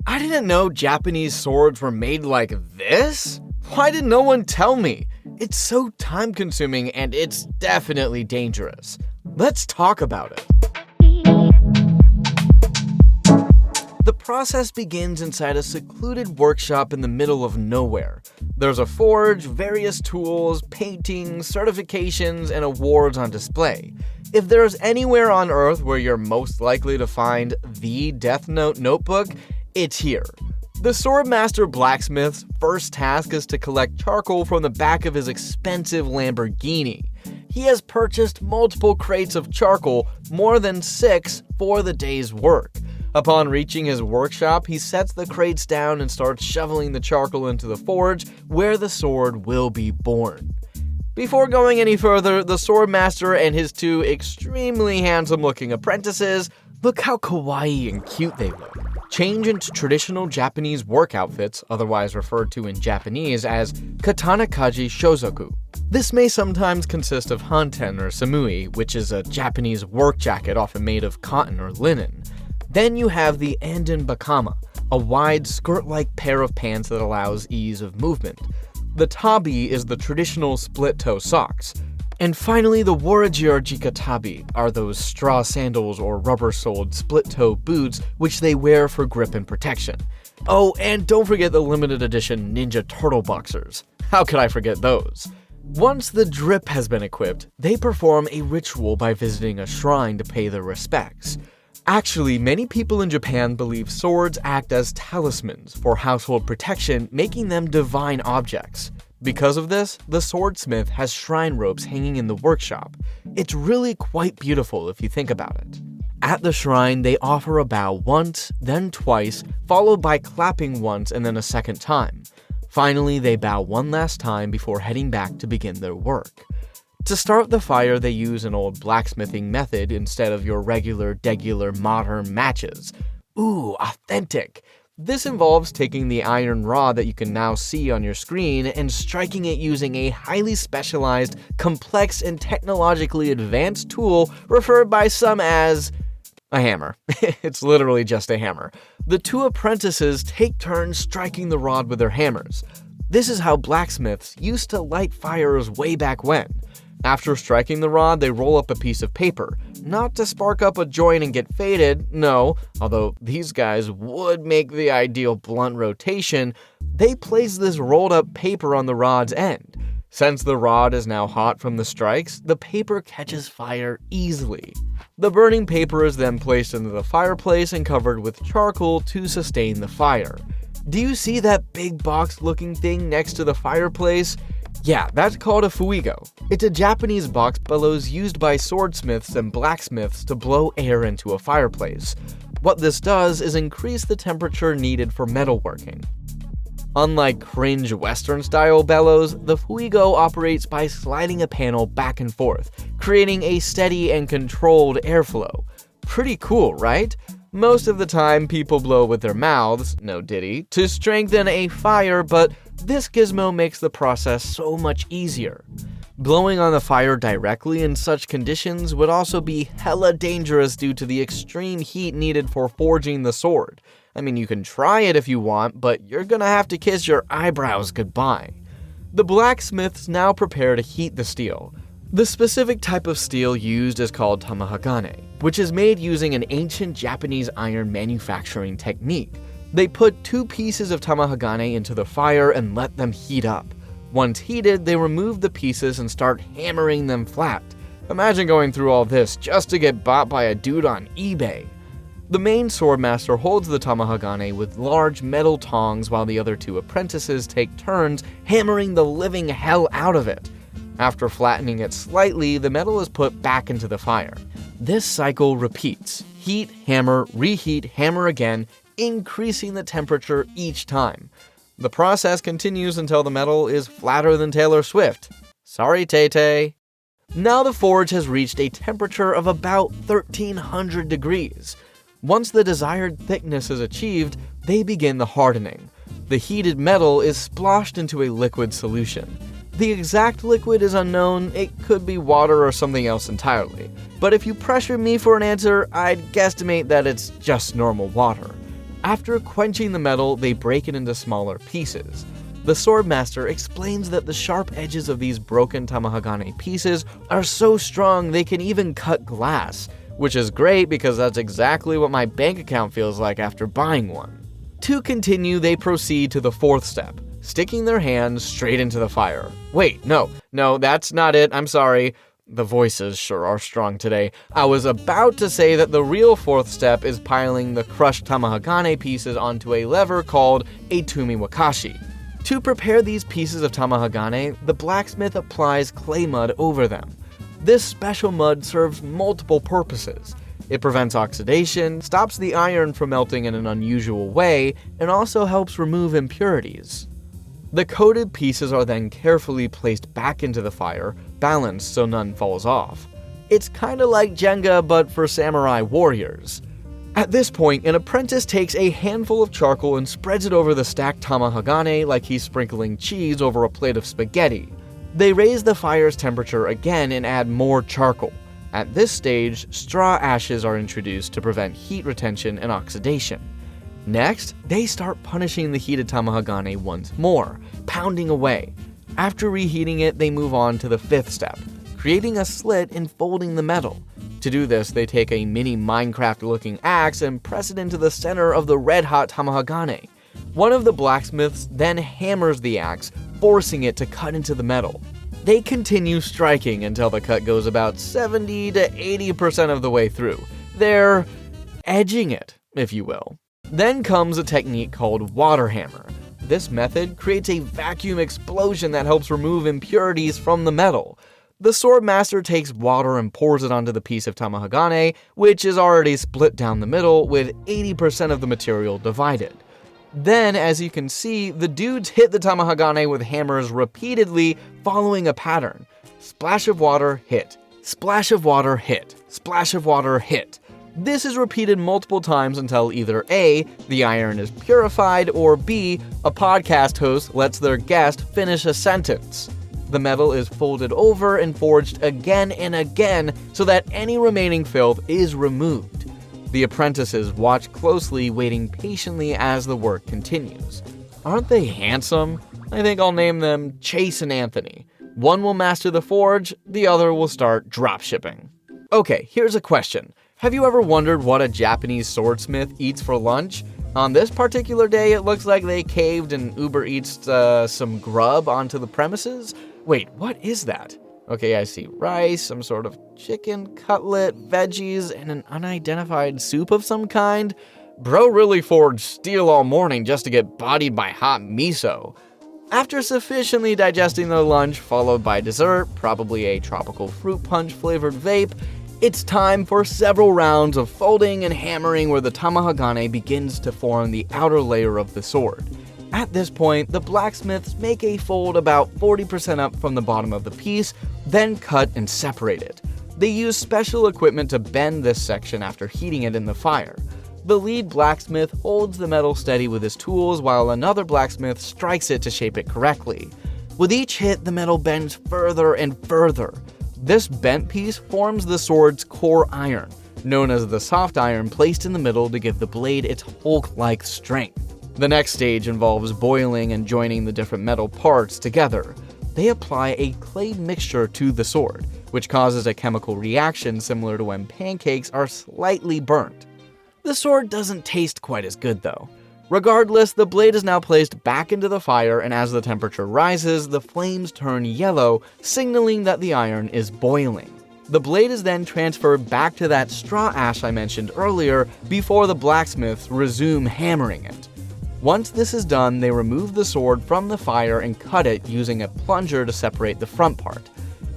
I didn't know Japanese swords were made like this? Why did no one tell me? It's so time-consuming and it's definitely dangerous. Let's talk about it. The process begins inside a secluded workshop in the middle of nowhere. There's a forge, various tools, paintings, certifications, and awards on display. If there's anywhere on Earth where you're most likely to find the Death Note notebook, it's here. The Swordmaster Blacksmith's first task is to collect charcoal from the back of his expensive Lamborghini. He has purchased multiple crates of charcoal, more than 6 for the day's work. Upon reaching his workshop, he sets the crates down and starts shoveling the charcoal into the forge where the sword will be born. Before going any further, the Swordmaster and his 2 extremely handsome-looking apprentices, look how kawaii and cute they look, change into traditional Japanese work outfits, otherwise referred to in Japanese as katanakaji shozoku. This may sometimes consist of hanten or samui, which is a Japanese work jacket often made of cotton or linen. Then you have the anden bakama, a wide skirt-like pair of pants that allows ease of movement. The tabi is the traditional split-toe socks. And finally, the warajirajika tabi are those straw sandals or rubber-soled split-toe boots which they wear for grip and protection. Oh, and don't forget the limited edition Ninja Turtle boxers. How could I forget those? Once the drip has been equipped, they perform a ritual by visiting a shrine to pay their respects. Actually, many people in Japan believe swords act as talismans for household protection, making them divine objects. Because of this, the swordsmith has shrine robes hanging in the workshop. It's really quite beautiful if you think about it. At the shrine, they offer a bow once, then twice, followed by clapping once and then a second time. Finally, they bow one last time before heading back to begin their work. To start the fire, they use an old blacksmithing method instead of your regular, degular, modern matches. Ooh, authentic! This involves taking the iron rod that you can now see on your screen and striking it using a highly specialized, complex, and technologically advanced tool referred by some as a hammer. It's literally just a hammer. The 2 apprentices take turns striking the rod with their hammers. This is how blacksmiths used to light fires way back when. After striking the rod, they roll up a piece of paper, not to spark up a joint and get faded, no, although these guys would make the ideal blunt rotation, they place this rolled up paper on the rod's end. Since the rod is now hot from the strikes, the paper catches fire easily. The burning paper is then placed into the fireplace and covered with charcoal to sustain the fire. Do you see that big box-looking thing next to the fireplace? Yeah, that's called a fuigo. It's a Japanese box bellows used by swordsmiths and blacksmiths to blow air into a fireplace. What this does is increase the temperature needed for metalworking. Unlike cringe Western-style bellows, the fuigo operates by sliding a panel back and forth, creating a steady and controlled airflow. Pretty cool, right? Most of the time, people blow with their mouths, no diddy, to strengthen a fire, but this gizmo makes the process so much easier. Blowing on the fire directly in such conditions would also be hella dangerous due to the extreme heat needed for forging the sword. I mean, you can try it if you want, but you're gonna have to kiss your eyebrows goodbye. The blacksmiths now prepare to heat the steel. The specific type of steel used is called tamahagane, which is made using an ancient Japanese iron manufacturing technique. They put 2 pieces of tamahagane into the fire and let them heat up. Once heated, they remove the pieces and start hammering them flat. Imagine going through all this just to get bought by a dude on eBay. The main swordmaster holds the tamahagane with large metal tongs while the other 2 apprentices take turns hammering the living hell out of it. After flattening it slightly, the metal is put back into the fire. This cycle repeats. Heat, hammer, reheat, hammer again, increasing the temperature each time. The process continues until the metal is flatter than Taylor Swift. Sorry, Tay-Tay. Now the forge has reached a temperature of about 1300 degrees. Once the desired thickness is achieved, they begin the hardening. The heated metal is splashed into a liquid solution. The exact liquid is unknown, it could be water or something else entirely. But if you pressure me for an answer, I'd guesstimate that it's just normal water. After quenching the metal, they break it into smaller pieces. The swordmaster explains that the sharp edges of these broken tamahagane pieces are so strong they can even cut glass, which is great because that's exactly what my bank account feels like after buying one. To continue, they proceed to the fourth step, sticking their hands straight into the fire. Wait, no, that's not it, I'm sorry. The voices sure are strong today. I was about to say that the real fourth step is piling the crushed tamahagane pieces onto a lever called a tumiwakashi. To prepare these pieces of tamahagane, the blacksmith applies clay mud over them. This special mud serves multiple purposes. It prevents oxidation, stops the iron from melting in an unusual way, and also helps remove impurities. The coated pieces are then carefully placed back into the fire, balanced so none falls off. It's kinda like Jenga, but for samurai warriors. At this point, an apprentice takes a handful of charcoal and spreads it over the stacked tamahagane like he's sprinkling cheese over a plate of spaghetti. They raise the fire's temperature again and add more charcoal. At this stage, straw ashes are introduced to prevent heat retention and oxidation. Next, they start punishing the heated tamahagane once more, pounding away. After reheating it, they move on to the fifth step, creating a slit and folding the metal. To do this, they take a mini Minecraft-looking axe and press it into the center of the red-hot tamahagane. One of the blacksmiths then hammers the axe, forcing it to cut into the metal. They continue striking until the cut goes about 70 to 80% of the way through. They're edging it, if you will. Then comes a technique called water hammer. This method creates a vacuum explosion that helps remove impurities from the metal. The swordmaster takes water and pours it onto the piece of tamahagane, which is already split down the middle with 80% of the material divided. Then, as you can see, the dudes hit the tamahagane with hammers repeatedly, following a pattern. Splash of water, hit. Splash of water, hit. Splash of water, hit. This is repeated multiple times until either A, the iron is purified, or B, a podcast host lets their guest finish a sentence. The metal is folded over and forged again and again so that any remaining filth is removed. The apprentices watch closely, waiting patiently as the work continues. Aren't they handsome? I think I'll name them Chase and Anthony. One will master the forge, the other will start dropshipping. Okay, here's a question. Have you ever wondered what a Japanese swordsmith eats for lunch? On this particular day, it looks like they caved and Uber Eats some grub onto the premises. Wait, what is that? Okay, I see rice, some sort of chicken cutlet, veggies, and an unidentified soup of some kind. Bro really forged steel all morning just to get bodied by hot miso. After sufficiently digesting their lunch, followed by dessert, probably a tropical fruit punch flavored vape, it's time for several rounds of folding and hammering where the tamahagane begins to form the outer layer of the sword. At this point, the blacksmiths make a fold about 40% up from the bottom of the piece, then cut and separate it. They use special equipment to bend this section after heating it in the fire. The lead blacksmith holds the metal steady with his tools while another blacksmith strikes it to shape it correctly. With each hit, the metal bends further and further. This bent piece forms the sword's core iron, known as the soft iron, placed in the middle to give the blade its Hulk-like strength. The next stage involves boiling and joining the different metal parts together. They apply a clay mixture to the sword, which causes a chemical reaction similar to when pancakes are slightly burnt. The sword doesn't taste quite as good though. Regardless, the blade is now placed back into the fire, and as the temperature rises, the flames turn yellow, signaling that the iron is boiling. The blade is then transferred back to that straw ash I mentioned earlier before the blacksmiths resume hammering it. Once this is done, they remove the sword from the fire and cut it using a plunger to separate the front part.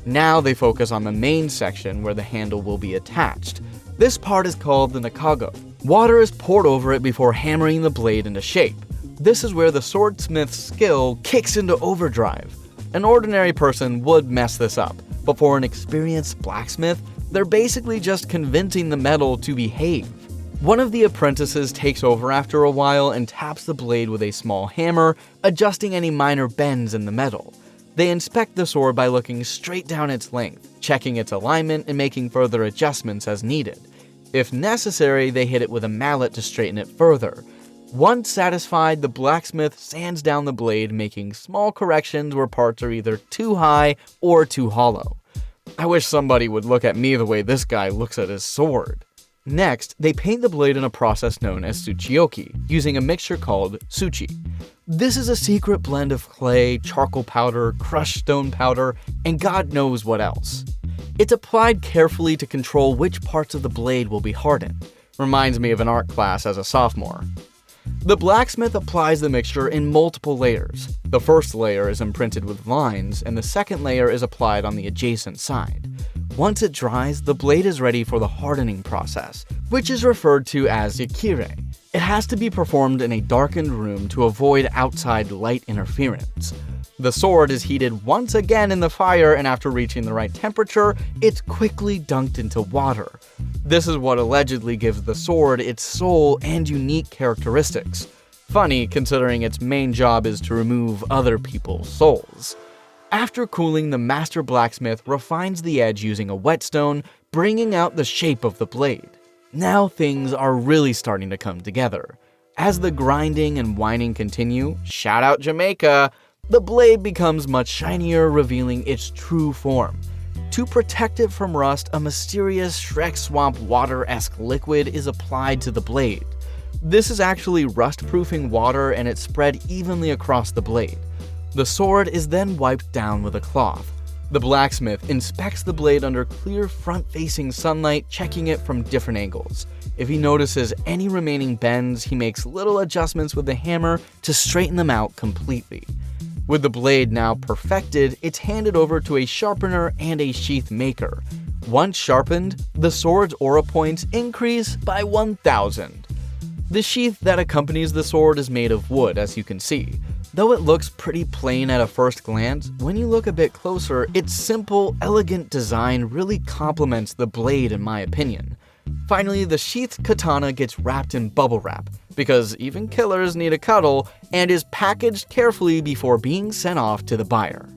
Now they focus on the main section where the handle will be attached. This part is called the nakago. Water is poured over it before hammering the blade into shape. This is where the swordsmith's skill kicks into overdrive. An ordinary person would mess this up, but for an experienced blacksmith, they're basically just convincing the metal to behave. One of the apprentices takes over after a while and taps the blade with a small hammer, adjusting any minor bends in the metal. They inspect the sword by looking straight down its length, checking its alignment and making further adjustments as needed. If necessary, they hit it with a mallet to straighten it further. Once satisfied, the blacksmith sands down the blade, making small corrections where parts are either too high or too hollow. I wish somebody would look at me the way this guy looks at his sword. Next, they paint the blade in a process known as tsuchioki, using a mixture called tsuchi. This is a secret blend of clay, charcoal powder, crushed stone powder, and God knows what else. It's applied carefully to control which parts of the blade will be hardened. Reminds me of an art class as a sophomore. The blacksmith applies the mixture in multiple layers. The first layer is imprinted with lines, and the second layer is applied on the adjacent side. Once it dries, the blade is ready for the hardening process, which is referred to as yakire. It has to be performed in a darkened room to avoid outside light interference. The sword is heated once again in the fire, and after reaching the right temperature, it's quickly dunked into water. This is what allegedly gives the sword its soul and unique characteristics. Funny, considering its main job is to remove other people's souls. After cooling, the master blacksmith refines the edge using a whetstone, bringing out the shape of the blade. Now things are really starting to come together. As the grinding and whining continue, shout out Jamaica, the blade becomes much shinier, revealing its true form. To protect it from rust, a mysterious Shrek Swamp water-esque liquid is applied to the blade. This is actually rust-proofing water, and it's spread evenly across the blade. The sword is then wiped down with a cloth. The blacksmith inspects the blade under clear front-facing sunlight, checking it from different angles. If he notices any remaining bends, he makes little adjustments with the hammer to straighten them out completely. With the blade now perfected, it's handed over to a sharpener and a sheath maker. Once sharpened, the sword's aura points increase by 1,000. The sheath that accompanies the sword is made of wood, as you can see. Though it looks pretty plain at a first glance, when you look a bit closer, its simple, elegant design really complements the blade in my opinion. Finally, the sheathed katana gets wrapped in bubble wrap, because even killers need a cuddle, and is packaged carefully before being sent off to the buyer.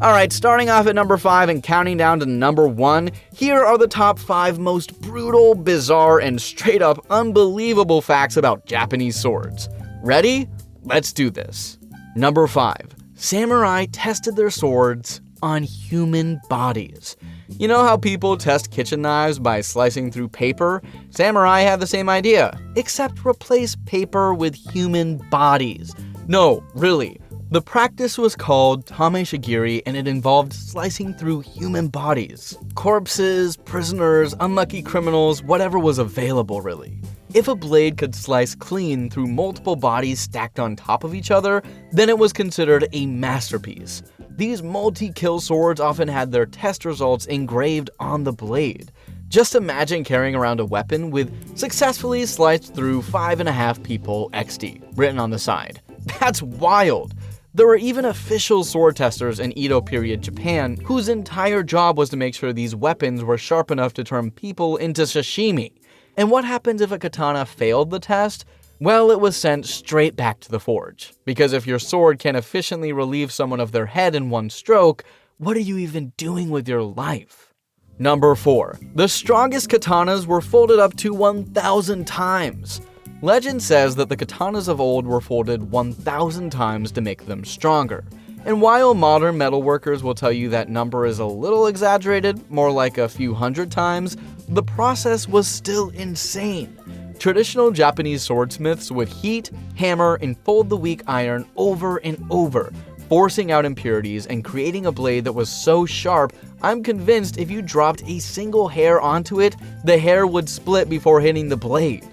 Alright, starting off at number 5 and counting down to number 1, here are the top 5 most brutal, bizarre, and straight up unbelievable facts about Japanese swords. Ready? Let's do this. Number 5. Samurai tested their swords on human bodies. You know how people test kitchen knives by slicing through paper? Samurai had the same idea, except replace paper with human bodies. No, really. The practice was called tameshigiri, and it involved slicing through human bodies. Corpses, prisoners, unlucky criminals, whatever was available really. If a blade could slice clean through multiple bodies stacked on top of each other, then it was considered a masterpiece. These multi-kill swords often had their test results engraved on the blade. Just imagine carrying around a weapon with successfully sliced through 5.5 people XD written on the side. That's wild! There were even official sword testers in Edo period Japan whose entire job was to make sure these weapons were sharp enough to turn people into sashimi. And what happens if a katana failed the test? Well, it was sent straight back to the forge. Because if your sword can efficiently relieve someone of their head in one stroke, what are you even doing with your life? Number 4. The strongest katanas were folded up to 1,000 times. Legend says that the katanas of old were folded 1,000 times to make them stronger. And while modern metalworkers will tell you that number is a little exaggerated, more like a few hundred times, the process was still insane. Traditional Japanese swordsmiths would heat, hammer, and fold the weak iron over and over, forcing out impurities and creating a blade that was so sharp, I'm convinced if you dropped a single hair onto it, the hair would split before hitting the blade.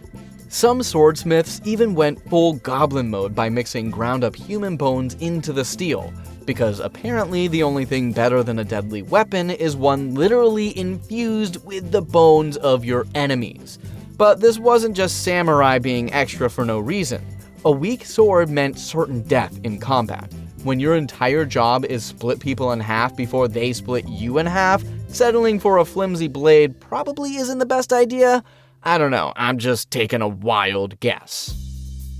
Some swordsmiths even went full goblin mode by mixing ground up human bones into the steel, because apparently the only thing better than a deadly weapon is one literally infused with the bones of your enemies. But this wasn't just samurai being extra for no reason. A weak sword meant certain death in combat. When your entire job is split people in half before they split you in half, settling for a flimsy blade probably isn't the best idea. I don't know, I'm just taking a wild guess.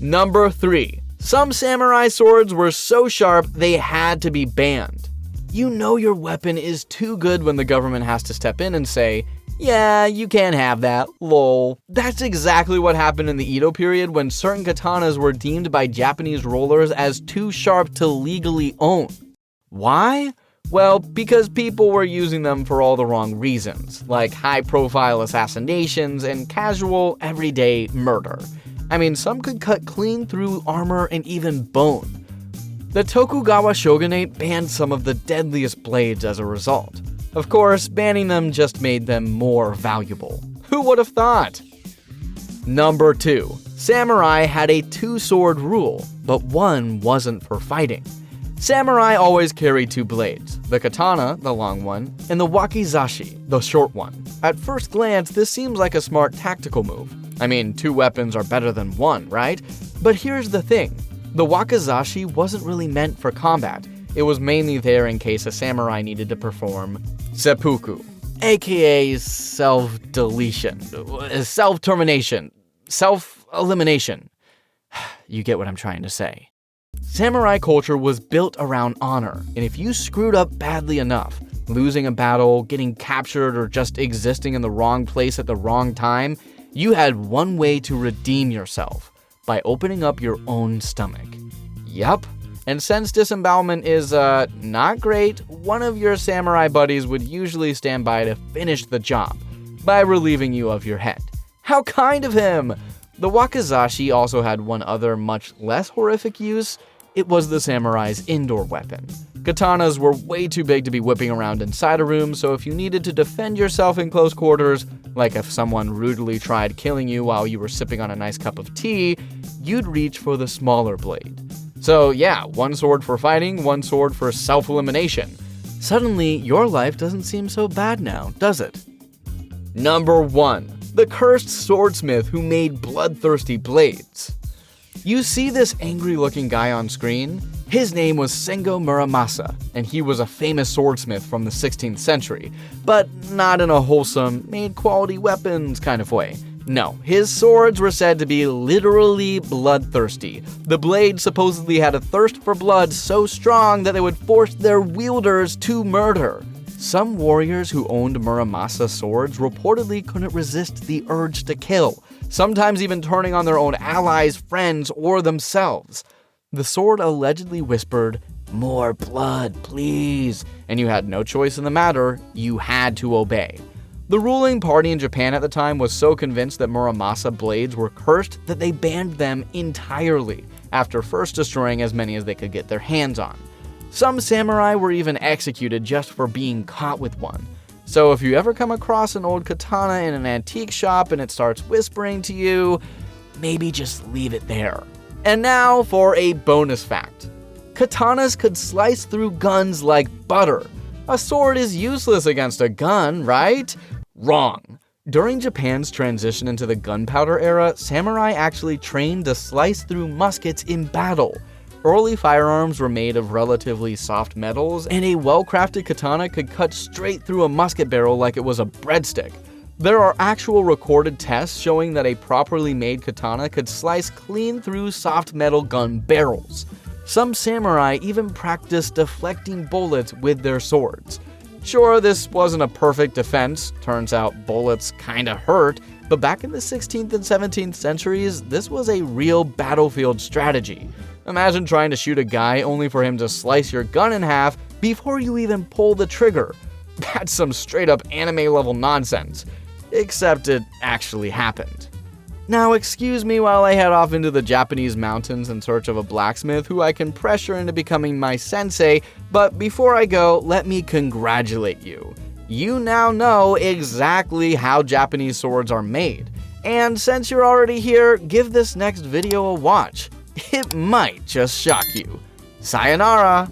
Number 3. Some samurai swords were so sharp they had to be banned. You know your weapon is too good when the government has to step in and say, Yeah, you can't have that, lol. That's exactly what happened in the Edo period when certain katanas were deemed by Japanese rulers as too sharp to legally own. Why? Well, because people were using them for all the wrong reasons, like high-profile assassinations and casual, everyday murder. I mean, some could cut clean through armor and even bone. The Tokugawa shogunate banned some of the deadliest blades as a result. Of course, banning them just made them more valuable. Who would have thought? Number 2. Samurai had a two-sword rule, but one wasn't for fighting. Samurai always carried two blades, the katana, the long one, and the wakizashi, the short one. At first glance, this seems like a smart tactical move. I mean, two weapons are better than one, right? But here's the thing. The wakizashi wasn't really meant for combat. It was mainly there in case a samurai needed to perform seppuku, aka self-deletion, self-termination, self-elimination. You get what I'm trying to say. Samurai culture was built around honor, and if you screwed up badly enough, losing a battle, getting captured, or just existing in the wrong place at the wrong time, you had one way to redeem yourself, by opening up your own stomach. Yup. And since disembowelment is, not great, one of your samurai buddies would usually stand by to finish the job, by relieving you of your head. How kind of him! The wakizashi also had one other much less horrific use. It was the samurai's indoor weapon. Katanas were way too big to be whipping around inside a room, so if you needed to defend yourself in close quarters, like if someone rudely tried killing you while you were sipping on a nice cup of tea, you'd reach for the smaller blade. So yeah, one sword for fighting, one sword for self-elimination. Suddenly, your life doesn't seem so bad now, does it? Number 1. The cursed swordsmith who made bloodthirsty blades. You see this angry-looking guy on screen? His name was Sengo Muramasa, and he was a famous swordsmith from the 16th century, but not in a wholesome, made-quality weapons kind of way. No, his swords were said to be literally bloodthirsty. The blades supposedly had a thirst for blood so strong that they would force their wielders to murder. Some warriors who owned Muramasa swords reportedly couldn't resist the urge to kill, sometimes even turning on their own allies, friends, or themselves. The sword allegedly whispered, "More blood, please," and you had no choice in the matter, you had to obey. The ruling party in Japan at the time was so convinced that Muramasa blades were cursed that they banned them entirely, after first destroying as many as they could get their hands on. Some samurai were even executed just for being caught with one. So if you ever come across an old katana in an antique shop and it starts whispering to you, maybe just leave it there. And now for a bonus fact. Katanas could slice through guns like butter. A sword is useless against a gun, right? Wrong. During Japan's transition into the gunpowder era, samurai actually trained to slice through muskets in battle. Early firearms were made of relatively soft metals, and a well-crafted katana could cut straight through a musket barrel like it was a breadstick. There are actual recorded tests showing that a properly made katana could slice clean through soft metal gun barrels. Some samurai even practiced deflecting bullets with their swords. Sure, this wasn't a perfect defense, turns out bullets kinda hurt, but back in the 16th and 17th centuries, this was a real battlefield strategy. Imagine trying to shoot a guy only for him to slice your gun in half before you even pull the trigger. That's some straight up anime level nonsense. Except it actually happened. Now excuse me while I head off into the Japanese mountains in search of a blacksmith who I can pressure into becoming my sensei, but before I go, let me congratulate you. You now know exactly how Japanese swords are made. And since you're already here, give this next video a watch. It might just shock you. Sayonara!